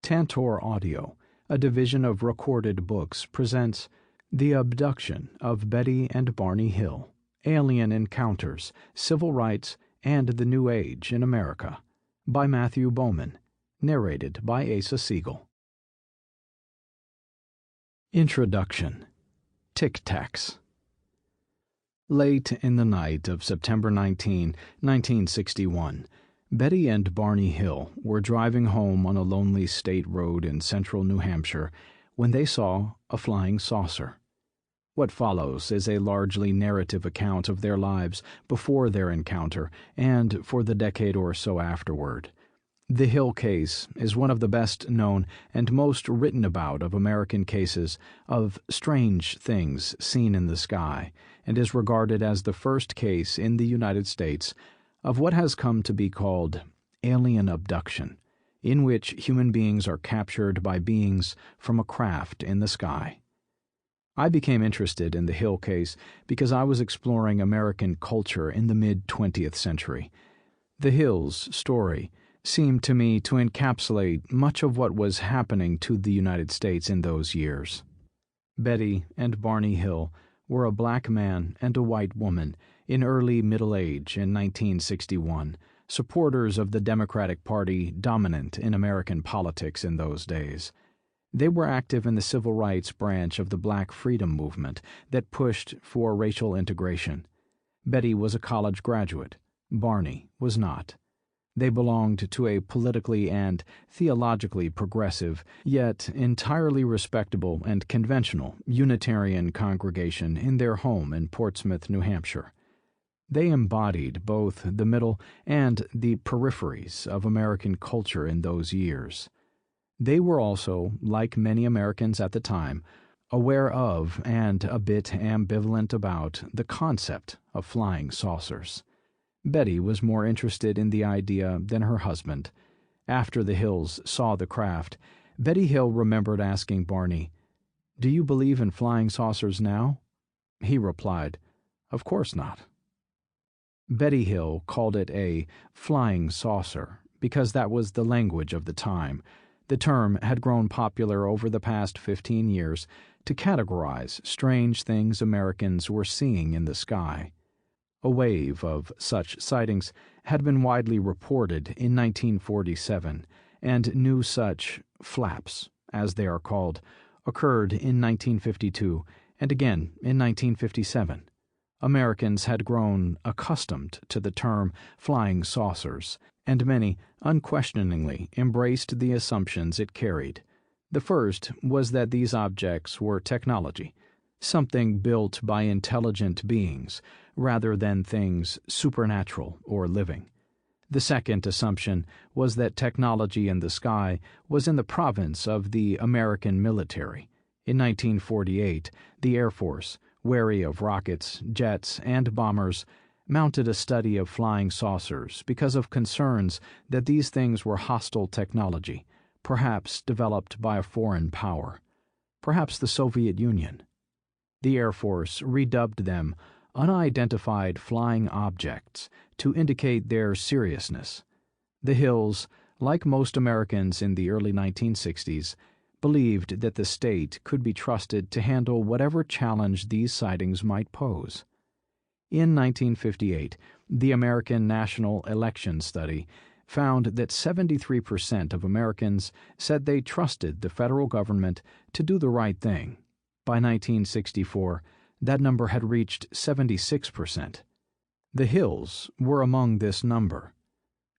Tantor Audio, a division of Recorded Books, presents The Abduction of Betty and Barney Hill, Alien Encounters, Civil Rights, and the New Age in America, by Matthew Bowman, narrated by Asa Siegel. Introduction. Tic-Tacs. Late in the night of September 19, 1961, Betty and Barney Hill were driving home on a lonely state road in central New Hampshire when they saw a flying saucer. What follows is a largely narrative account of their lives before their encounter and for the decade or so afterward. The Hill case is one of the best known and most written about of American cases of strange things seen in the sky, and is regarded as the first case in the United States of what has come to be called alien abduction, in which human beings are captured by beings from a craft in the sky. I became interested in the Hill case because I was exploring American culture in the mid-20th century. The Hills' story seemed to me to encapsulate much of what was happening to the United States in those years. Betty and Barney Hill were a black man and a white woman in early middle age in 1961, supporters of the Democratic Party dominant in American politics in those days. They were active in the civil rights branch of the Black Freedom Movement that pushed for racial integration. Betty was a college graduate. Barney was not. They belonged to a politically and theologically progressive, yet entirely respectable and conventional Unitarian congregation in their home in Portsmouth, New Hampshire. They embodied both the middle and the peripheries of American culture in those years. They were also, like many Americans at the time, aware of and a bit ambivalent about the concept of flying saucers. Betty was more interested in the idea than her husband. After the Hills saw the craft, Betty Hill remembered asking Barney, "Do you believe in flying saucers now?" He replied, "Of course not." Betty Hill called it a flying saucer because that was the language of the time. The term had grown popular over the past 15 years to categorize strange things Americans were seeing in the sky. A wave of such sightings had been widely reported in 1947, and new such flaps, as they are called, occurred in 1952 and again in 1957. Americans had grown accustomed to the term flying saucers, and many unquestioningly embraced the assumptions it carried. The first was that these objects were technology, something built by intelligent beings, rather than things supernatural or living. The second assumption was that technology in the sky was in the province of the American military. In 1948, the Air Force, wary of rockets, jets, and bombers, mounted a study of flying saucers because of concerns that these things were hostile technology, perhaps developed by a foreign power, perhaps the Soviet Union. The Air Force redubbed them unidentified flying objects to indicate their seriousness. The Hills, like most Americans in the early 1960s, believed that the state could be trusted to handle whatever challenge these sightings might pose. In 1958, the American National Election Study found that 73% of Americans said they trusted the federal government to do the right thing. By 1964, that number had reached 76%. The Hills were among this number.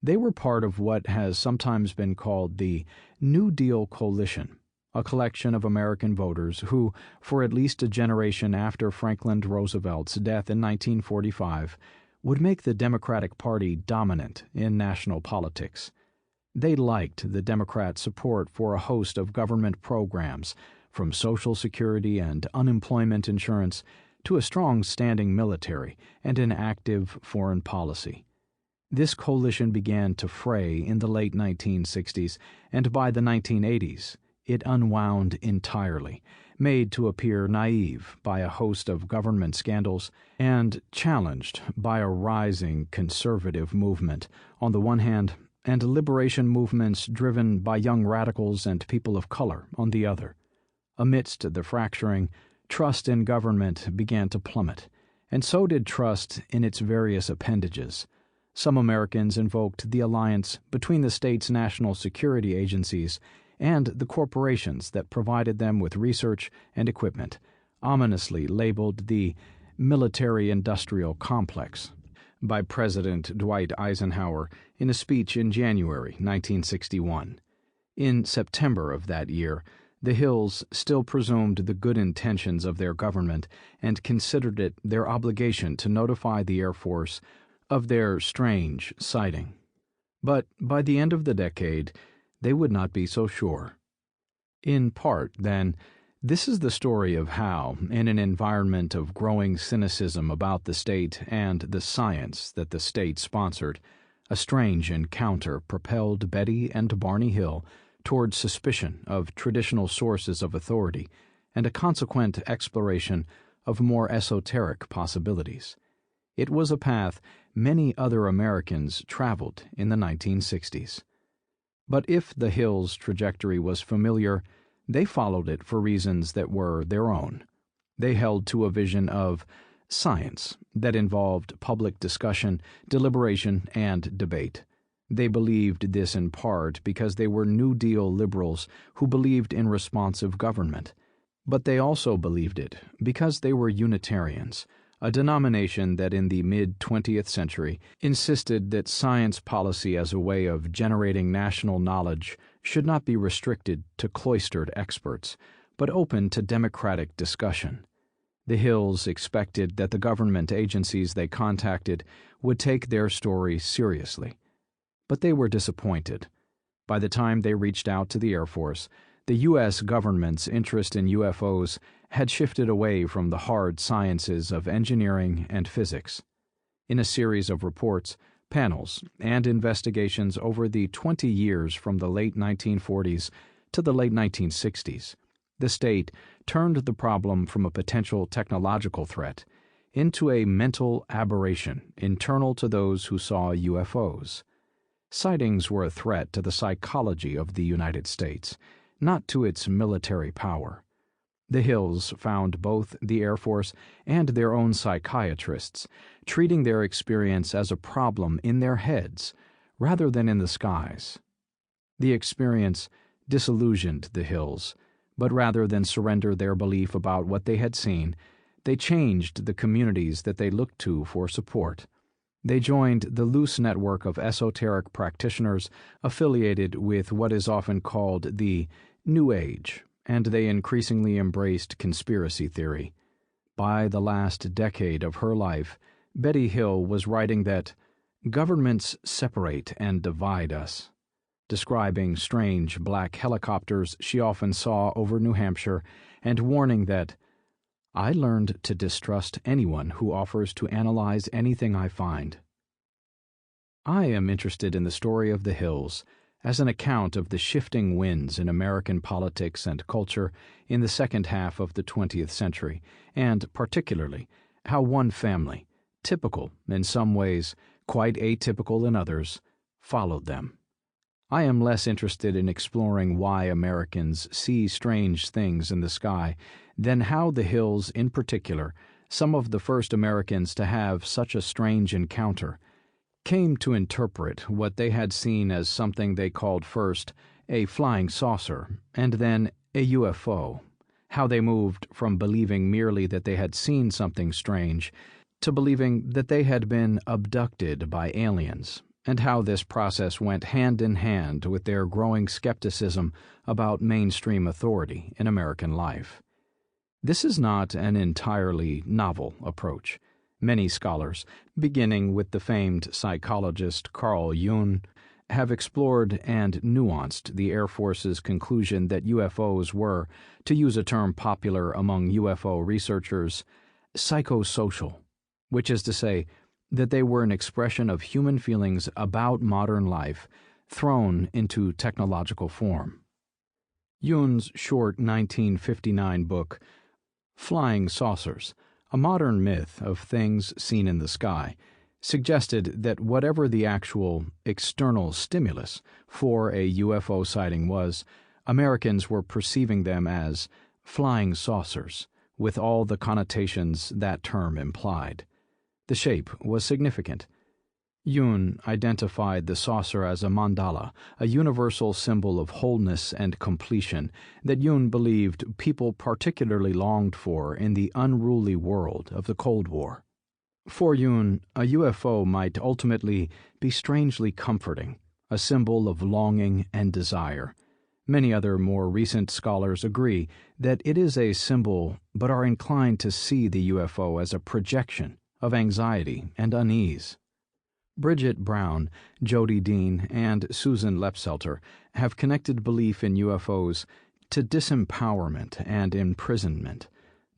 They were part of what has sometimes been called the New Deal Coalition, a collection of American voters who, for at least a generation after Franklin Roosevelt's death in 1945, would make the Democratic Party dominant in national politics. They liked the Democrat support for a host of government programs, from Social Security and unemployment insurance to a strong-standing military and an active foreign policy. This coalition began to fray in the late 1960s, and by the 1980s, it unwound entirely, made to appear naive by a host of government scandals, and challenged by a rising conservative movement on the one hand and liberation movements driven by young radicals and people of color on the other. Amidst the fracturing, trust in government began to plummet, and so did trust in its various appendages. Some Americans invoked the alliance between the state's national security agencies and the corporations that provided them with research and equipment, ominously labeled the military-industrial complex by President Dwight Eisenhower in a speech in January 1961. In September of that year, the Hills still presumed the good intentions of their government and considered it their obligation to notify the Air Force of their strange sighting. But by the end of the decade, they would not be so sure. In part, then, this is the story of how, in an environment of growing cynicism about the state and the science that the state sponsored, a strange encounter propelled Betty and Barney Hill toward suspicion of traditional sources of authority and a consequent exploration of more esoteric possibilities. It was a path many other Americans traveled in the 1960s. But if the Hills' trajectory was familiar, they followed it for reasons that were their own. They held to a vision of science that involved public discussion, deliberation, and debate. They believed this in part because they were New Deal liberals who believed in responsive government. But they also believed it because they were Unitarians, a denomination that in the mid-20th century insisted that science policy as a way of generating national knowledge should not be restricted to cloistered experts, but open to democratic discussion. The Hills expected that the government agencies they contacted would take their story seriously. But they were disappointed. By the time they reached out to the Air Force, the U.S. government's interest in UFOs had shifted away from the hard sciences of engineering and physics. In a series of reports, panels, and investigations over the 20 years from the late 1940s to the late 1960s, the state turned the problem from a potential technological threat into a mental aberration internal to those who saw UFOs. Sightings were a threat to the psychology of the United States, not to its military power. The Hills found both the Air Force and their own psychiatrists treating their experience as a problem in their heads rather than in the skies. The experience disillusioned the Hills, but rather than surrender their belief about what they had seen, they changed the communities that they looked to for support. They joined the loose network of esoteric practitioners affiliated with what is often called the New Age, and they increasingly embraced conspiracy theory. By the last decade of her life, Betty Hill was writing that governments separate and divide us, describing strange black helicopters she often saw over New Hampshire and warning that, "I learned to distrust anyone who offers to analyze anything I find." I am interested in the story of the Hills as an account of the shifting winds in American politics and culture in the second half of the 20th century, and particularly how one family, typical in some ways, quite atypical in others, followed them. I am less interested in exploring why Americans see strange things in the sky than how the Hills, in particular, some of the first Americans to have such a strange encounter, came to interpret what they had seen as something they called first a flying saucer and then a UFO, how they moved from believing merely that they had seen something strange to believing that they had been abducted by aliens, and how this process went hand in hand with their growing skepticism about mainstream authority in American life. This is not an entirely novel approach. Many scholars, beginning with the famed psychologist Carl Jung, have explored and nuanced the Air Force's conclusion that UFOs were, to use a term popular among UFO researchers, psychosocial, which is to say that they were an expression of human feelings about modern life thrown into technological form. Jung's short 1959 book, Flying Saucers, a modern myth of things seen in the sky, suggested that whatever the actual external stimulus for a UFO sighting was, Americans were perceiving them as flying saucers, with all the connotations that term implied. The shape was significant. Yoon identified the saucer as a mandala, a universal symbol of wholeness and completion that Yoon believed people particularly longed for in the unruly world of the Cold War. For Yoon, a UFO might ultimately be strangely comforting, a symbol of longing and desire. Many other more recent scholars agree that it is a symbol, but are inclined to see the UFO as a projection of anxiety and unease. Bridget Brown, Jody Dean, and Susan Lepselter have connected belief in UFOs to disempowerment and imprisonment,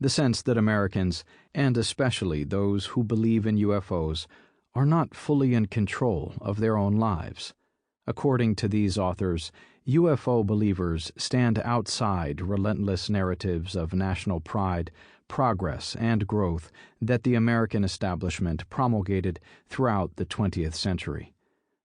the sense that Americans, and especially those who believe in UFOs, are not fully in control of their own lives. According to these authors, UFO believers stand outside relentless narratives of national pride, progress, and growth that the American establishment promulgated throughout the 20th century.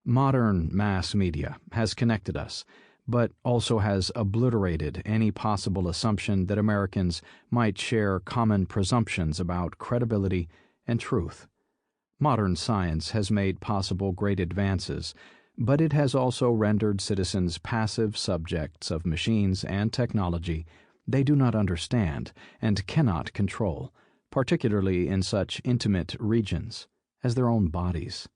Modern mass media has connected us, but also has obliterated any possible assumption that Americans might share common presumptions about credibility and truth. Modern science has made possible great advances, but it has also rendered citizens passive subjects of machines and technology they do not understand and cannot control, particularly in such intimate regions as their own bodies.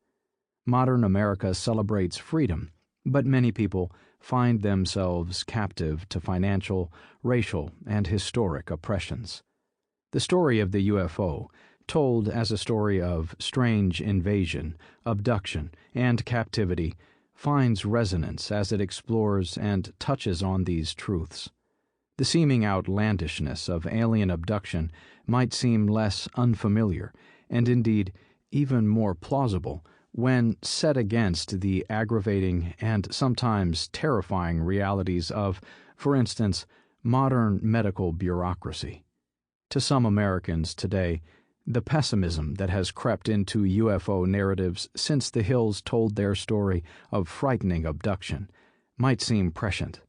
Modern America celebrates freedom, but many people find themselves captive to financial, racial, and historic oppressions. The story of the UFO, told as a story of strange invasion, abduction, and captivity, finds resonance as it explores and touches on these truths. The seeming outlandishness of alien abduction might seem less unfamiliar, and indeed even more plausible, when set against the aggravating and sometimes terrifying realities of, for instance, modern medical bureaucracy. To some Americans today, the pessimism that has crept into UFO narratives since the Hills told their story of frightening abduction might seem prescient.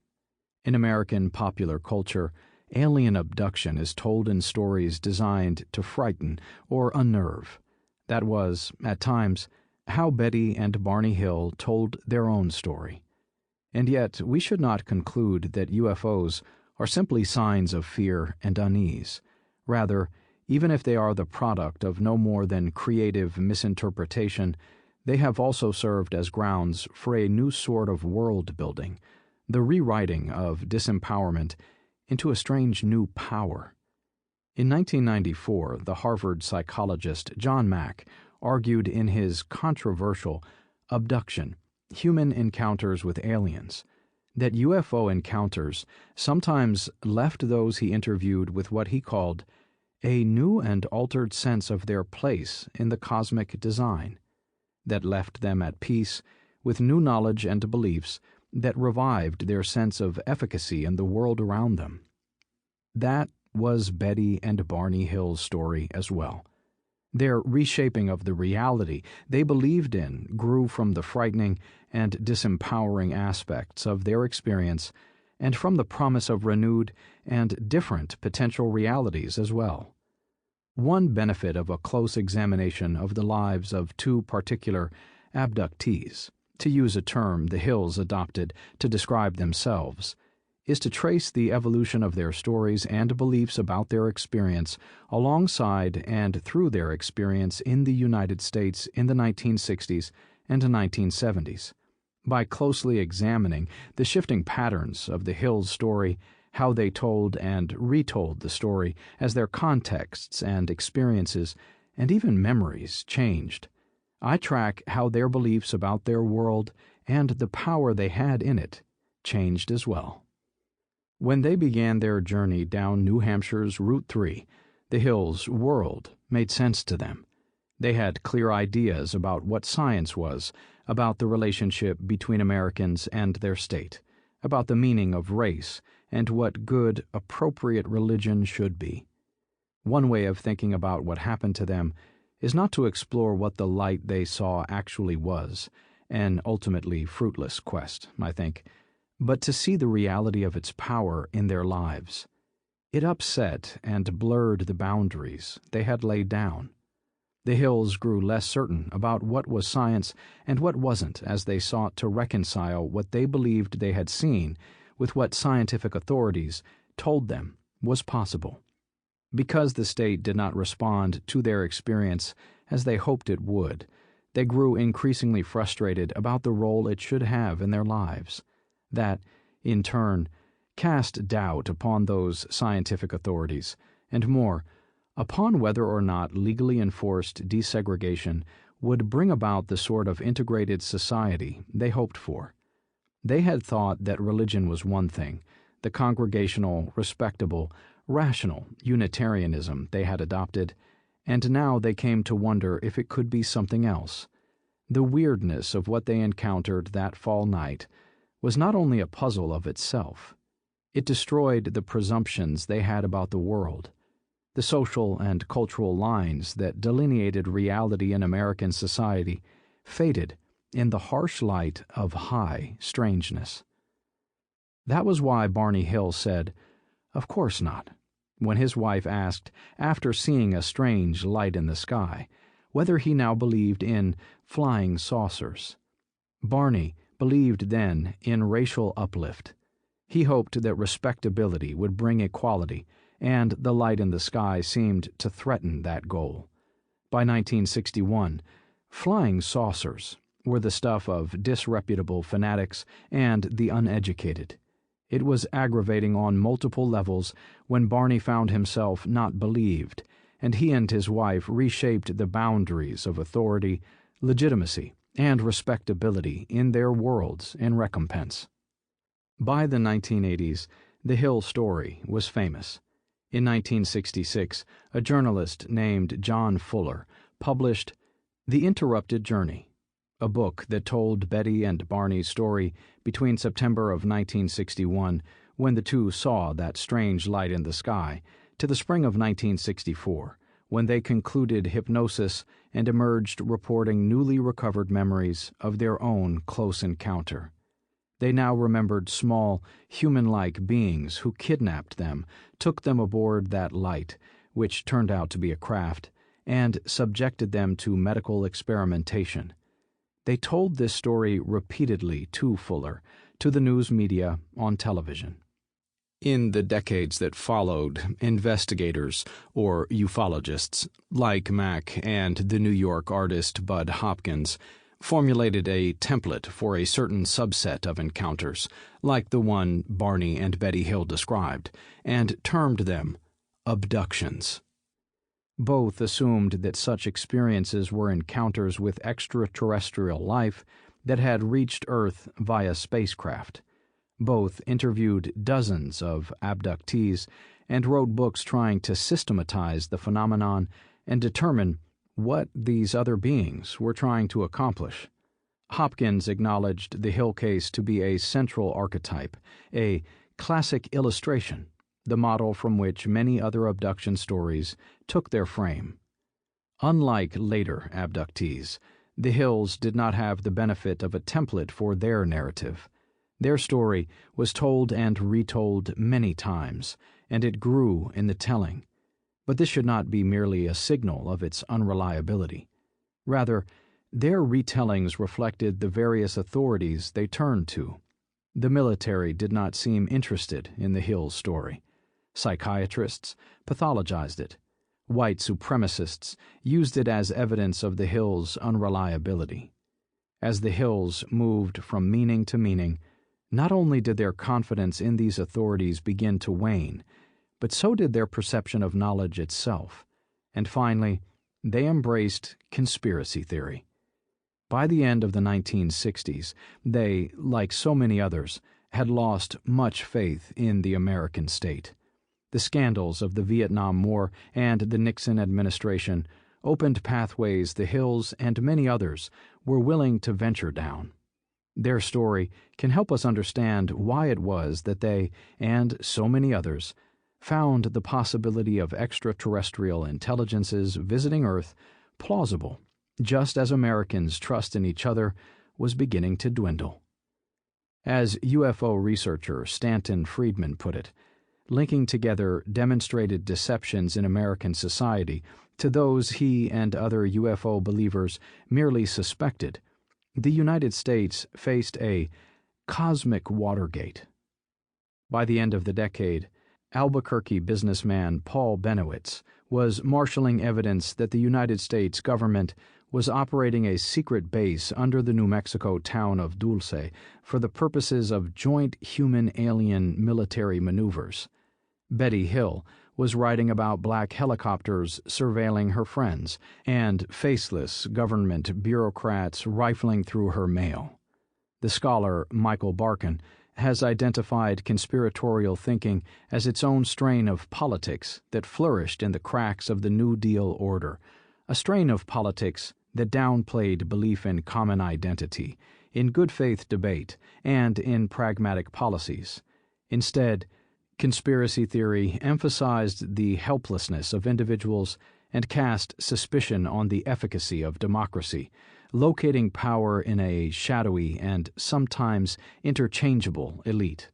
In American popular culture, alien abduction is told in stories designed to frighten or unnerve. That was, at times, how Betty and Barney Hill told their own story. And yet we should not conclude that UFOs are simply signs of fear and unease. Rather, even if they are the product of no more than creative misinterpretation, they have also served as grounds for a new sort of world-building, the rewriting of disempowerment into a strange new power. In 1994, the Harvard psychologist John Mack argued in his controversial Abduction, Human Encounters with Aliens, that UFO encounters sometimes left those he interviewed with what he called a new and altered sense of their place in the cosmic design, that left them at peace with new knowledge and beliefs that revived their sense of efficacy in the world around them. That was Betty and Barney Hill's story as well. Their reshaping of the reality they believed in grew from the frightening and disempowering aspects of their experience and from the promise of renewed and different potential realities as well. One benefit of a close examination of the lives of two particular abductees, to use a term the Hills adopted to describe themselves, is to trace the evolution of their stories and beliefs about their experience alongside and through their experience in the United States in the 1960s and 1970s. By closely examining the shifting patterns of the Hills' story, how they told and retold the story as their contexts and experiences and even memories changed, I track how their beliefs about their world and the power they had in it changed as well. When they began their journey down New Hampshire's Route 3, the Hills' world made sense to them. They had clear ideas about what science was, about the relationship between Americans and their state, about the meaning of race, and what good, appropriate religion should be. One way of thinking about what happened to them is not to explore what the light they saw actually was, an ultimately fruitless quest, I think, but to see the reality of its power in their lives. It upset and blurred the boundaries they had laid down. The Hills grew less certain about what was science and what wasn't as they sought to reconcile what they believed they had seen with what scientific authorities told them was possible. Because the state did not respond to their experience as they hoped it would, they grew increasingly frustrated about the role it should have in their lives. That, in turn, cast doubt upon those scientific authorities, and more, upon whether or not legally enforced desegregation would bring about the sort of integrated society they hoped for. They had thought that religion was one thing, the congregational, respectable, rational Unitarianism they had adopted, and now they came to wonder if it could be something else. The weirdness of what they encountered that fall night was not only a puzzle of itself. It destroyed the presumptions they had about the world. The social and cultural lines that delineated reality in American society faded in the harsh light of high strangeness. That was why Barney Hill said, "Of course not," when his wife asked, after seeing a strange light in the sky, whether he now believed in flying saucers. Barney believed then in racial uplift. He hoped that respectability would bring equality, and the light in the sky seemed to threaten that goal. By 1961, flying saucers were the stuff of disreputable fanatics and the uneducated. It was aggravating on multiple levels when Barney found himself not believed, and he and his wife reshaped the boundaries of authority, legitimacy, and respectability in their worlds in recompense. By the 1980s, the Hill story was famous. In 1966, a journalist named John Fuller published The Interrupted Journey, a book that told Betty and Barney's story between September of 1961, when the two saw that strange light in the sky, to the spring of 1964, when they concluded hypnosis and emerged reporting newly recovered memories of their own close encounter. They now remembered small, human-like beings who kidnapped them, took them aboard that light, which turned out to be a craft, and subjected them to medical experimentation. They told this story repeatedly to Fuller, to the news media, on television. In the decades that followed, investigators, or ufologists, like Mack and the New York artist Bud Hopkins, formulated a template for a certain subset of encounters, like the one Barney and Betty Hill described, and termed them abductions. Both assumed that such experiences were encounters with extraterrestrial life that had reached Earth via spacecraft. Both interviewed dozens of abductees and wrote books trying to systematize the phenomenon and determine what these other beings were trying to accomplish. Hopkins acknowledged the Hill case to be a central archetype, a classic illustration, the model from which many other abduction stories took their frame. Unlike later abductees, the Hills did not have the benefit of a template for their narrative. Their story was told and retold many times, and it grew in the telling. But this should not be merely a signal of its unreliability. Rather, their retellings reflected the various authorities they turned to. The military did not seem interested in the Hill story. Psychiatrists pathologized it. White supremacists used it as evidence of the Hills' unreliability. As the Hills moved from meaning to meaning, not only did their confidence in these authorities begin to wane, but so did their perception of knowledge itself, and finally, they embraced conspiracy theory. By the end of the 1960s, they, like so many others, had lost much faith in the American state. The scandals of the Vietnam War and the Nixon administration opened pathways the Hills and many others were willing to venture down. Their story can help us understand why it was that they, and so many others, found the possibility of extraterrestrial intelligences visiting Earth plausible, just as Americans' trust in each other was beginning to dwindle. As UFO researcher Stanton Friedman put it, linking together demonstrated deceptions in American society to those he and other UFO believers merely suspected, the United States faced a cosmic Watergate. By the end of the decade, Albuquerque businessman Paul Benowitz was marshaling evidence that the United States government was operating a secret base under the New Mexico town of Dulce for the purposes of joint human-alien military maneuvers. Betty Hill was writing about black helicopters surveilling her friends and faceless government bureaucrats rifling through her mail. The scholar Michael Barkin has identified conspiratorial thinking as its own strain of politics that flourished in the cracks of the New Deal order, a strain of politics that downplayed belief in common identity, in good faith debate, and in pragmatic policies. Instead, conspiracy theory emphasized the helplessness of individuals and cast suspicion on the efficacy of democracy, locating power in a shadowy and sometimes interchangeable elite.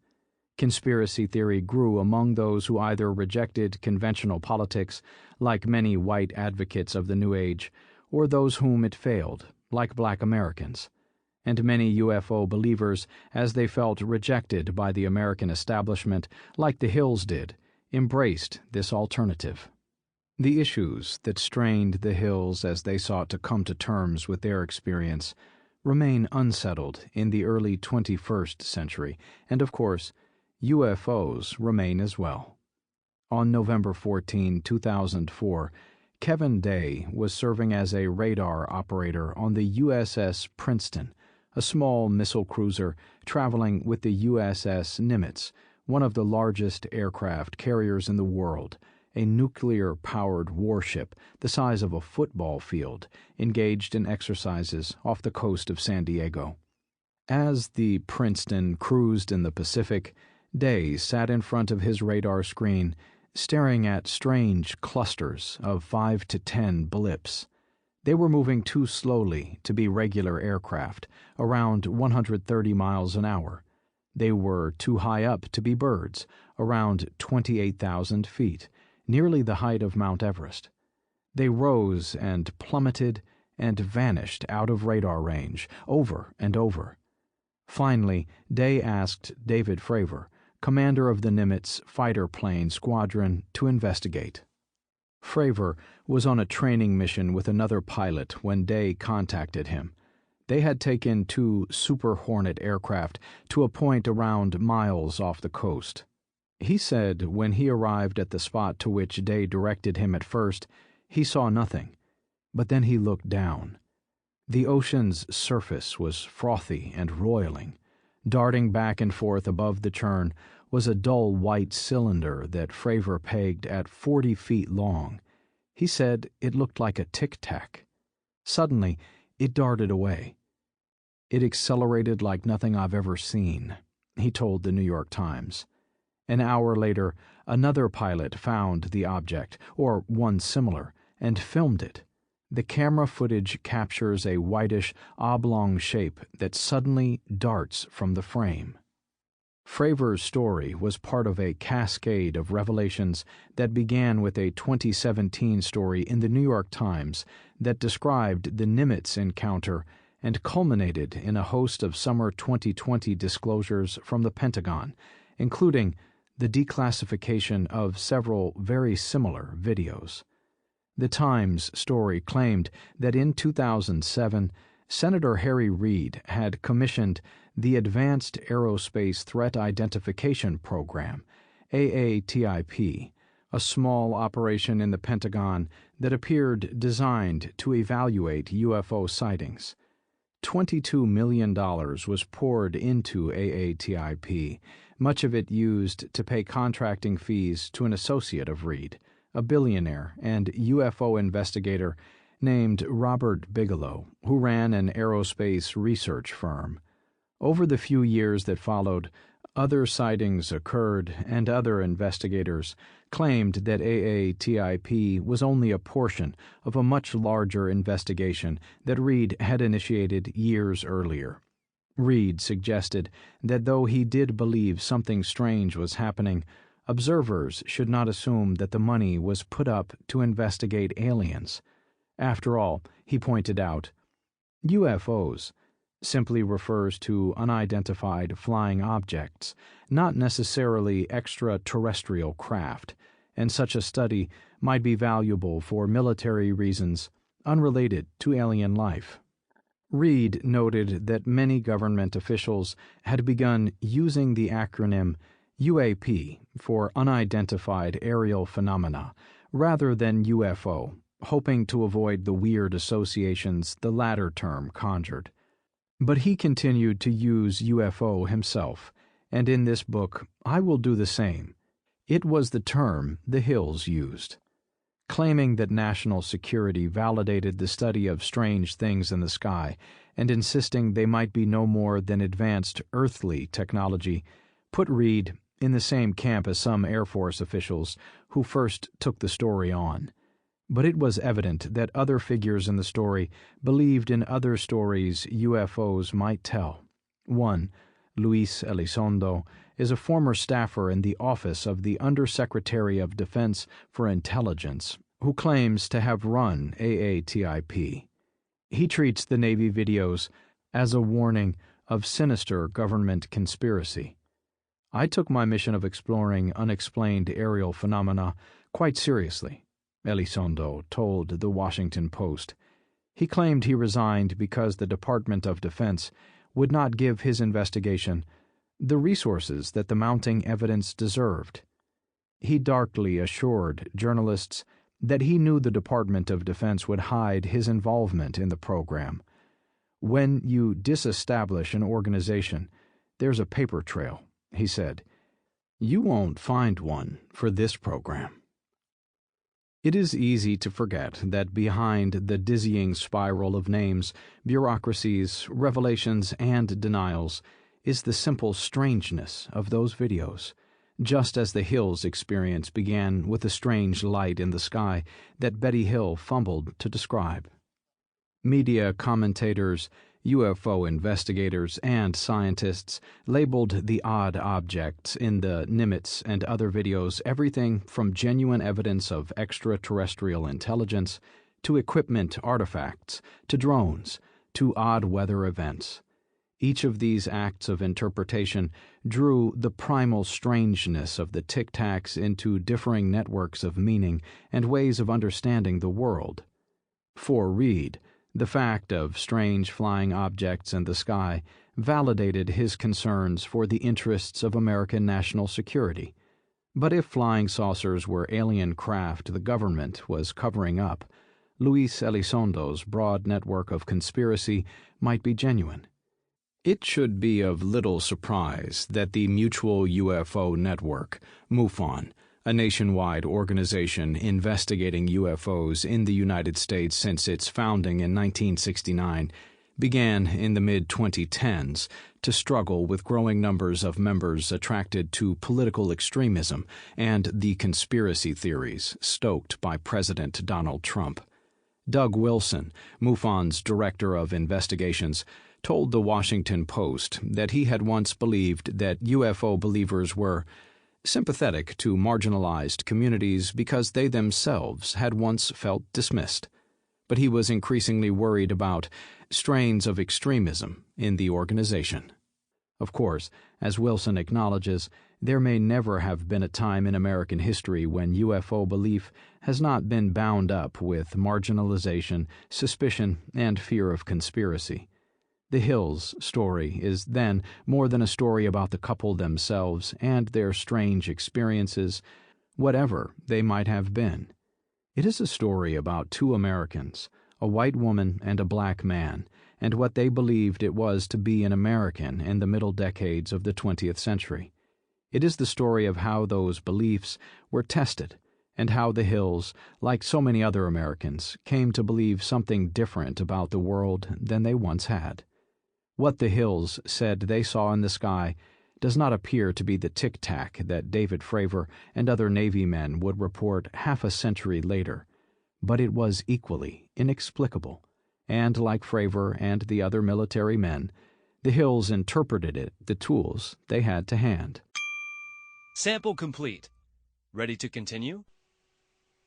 Conspiracy theory grew among those who either rejected conventional politics, like many white advocates of the New Age, or those whom it failed, like black Americans. And many UFO believers, as they felt rejected by the American establishment, like the Hills did, embraced this alternative. The issues that strained the Hills as they sought to come to terms with their experience remain unsettled in the early 21st century, and of course, UFOs remain as well. On November 14, 2004, Kevin Day was serving as a radar operator on the USS Princeton, a small missile cruiser traveling with the USS Nimitz, one of the largest aircraft carriers in the world, a nuclear-powered warship the size of a football field, engaged in exercises off the coast of San Diego. As the Princeton cruised in the Pacific, Day sat in front of his radar screen, staring at strange clusters of 5 to 10 blips. They were moving too slowly to be regular aircraft, around 130 miles an hour. They were too high up to be birds, around 28,000 feet, nearly the height of Mount Everest. They rose and plummeted and vanished out of radar range, over and over. Finally, Day asked David Fravor, commander of the Nimitz fighter plane squadron, to investigate. Fravor was on a training mission with another pilot when Day contacted him. They had taken 2 Super Hornet aircraft to a point around miles off the coast. He said when he arrived at the spot to which Day directed him at first, he saw nothing, but then he looked down. The ocean's surface was frothy and roiling. Darting back and forth above the churn was a dull white cylinder that Fravor pegged at 40 feet long. He said it looked like a tic-tac. Suddenly, it darted away. It accelerated like nothing I've ever seen, he told the New York Times. An hour later, another pilot found the object, or one similar, and filmed it. The camera footage captures a whitish, oblong shape that suddenly darts from the frame. Fravor's story was part of a cascade of revelations that began with a 2017 story in the New York Times that described the Nimitz encounter and culminated in a host of summer 2020 disclosures from the Pentagon, including the declassification of several very similar videos. The Times story claimed that in 2007, Senator Harry Reid had commissioned the Advanced Aerospace Threat Identification Program, AATIP, a small operation in the Pentagon that appeared designed to evaluate UFO sightings. $22 million was poured into AATIP, much of it used to pay contracting fees to an associate of Reid, a billionaire and UFO investigator named Robert Bigelow, who ran an aerospace research firm. Over the few years that followed, Other sightings occurred, and other investigators claimed that AATIP was only a portion of a much larger investigation that Reed had initiated years earlier. Reed suggested that though he did believe something strange was happening, observers should not assume that the money was put up to investigate aliens. After all, he pointed out, UFOs simply refers to unidentified flying objects, not necessarily extraterrestrial craft, and such a study might be valuable for military reasons unrelated to alien life. Reed noted that many government officials had begun using the acronym UAP for unidentified aerial phenomena rather than UFO, hoping to avoid the weird associations the latter term conjured. But he continued to use UFO himself, and in this book I will do the same. It was the term the Hills used. Claiming that national security validated the study of strange things in the sky and insisting they might be no more than advanced earthly technology, put Reed in the same camp as some Air Force officials who first took the story on. But it was evident that other figures in the story believed in other stories UFOs might tell. One, Luis Elizondo, is a former staffer in the office of the Undersecretary of Defense for Intelligence, who claims to have run AATIP. He treats the Navy videos as a warning of sinister government conspiracy. I took my mission of exploring unexplained aerial phenomena quite seriously, Elizondo told the Washington Post. He claimed he resigned because the Department of Defense would not give his investigation the resources that the mounting evidence deserved. He darkly assured journalists that he knew the Department of Defense would hide his involvement in the program. When you disestablish an organization, there's a paper trail, he said. You won't find one for this program. It is easy to forget that behind the dizzying spiral of names, bureaucracies, revelations, and denials is the simple strangeness of those videos, just as the Hills experience began with a strange light in the sky that Betty Hill fumbled to describe. Media commentators, UFO investigators, and scientists labeled the odd objects in the Nimitz and other videos everything from genuine evidence of extraterrestrial intelligence to equipment artifacts to drones to odd weather events. Each of these acts of interpretation drew the primal strangeness of the tic-tacs into differing networks of meaning and ways of understanding the world. For Reed, the fact of strange flying objects in the sky validated his concerns for the interests of American national security. But if flying saucers were alien craft the government was covering up, Luis Elizondo's broad network of conspiracy might be genuine. It should be of little surprise that the Mutual UFO Network, MUFON, a nationwide organization investigating UFOs in the United States since its founding in 1969, began in the mid-2010s to struggle with growing numbers of members attracted to political extremism and the conspiracy theories stoked by President Donald Trump. Doug Wilson, MUFON's director of investigations, told the Washington Post that he had once believed that UFO believers were sympathetic to marginalized communities because they themselves had once felt dismissed. But he was increasingly worried about strains of extremism in the organization. Of course, as Wilson acknowledges, there may never have been a time in American history when UFO belief has not been bound up with marginalization, suspicion, and fear of conspiracy. The Hills story is then more than a story about the couple themselves and their strange experiences, whatever they might have been. It is a story about two Americans, a white woman and a black man, and what they believed it was to be an American in the middle decades of the 20th century. It is the story of how those beliefs were tested and how the Hills, like so many other Americans, came to believe something different about the world than they once had. What the Hills said they saw in the sky does not appear to be the tic-tac that David Fravor and other Navy men would report half a century later, but it was equally inexplicable, and like Fravor and the other military men, the Hills interpreted it the tools they had to hand. Sample complete. Ready to continue?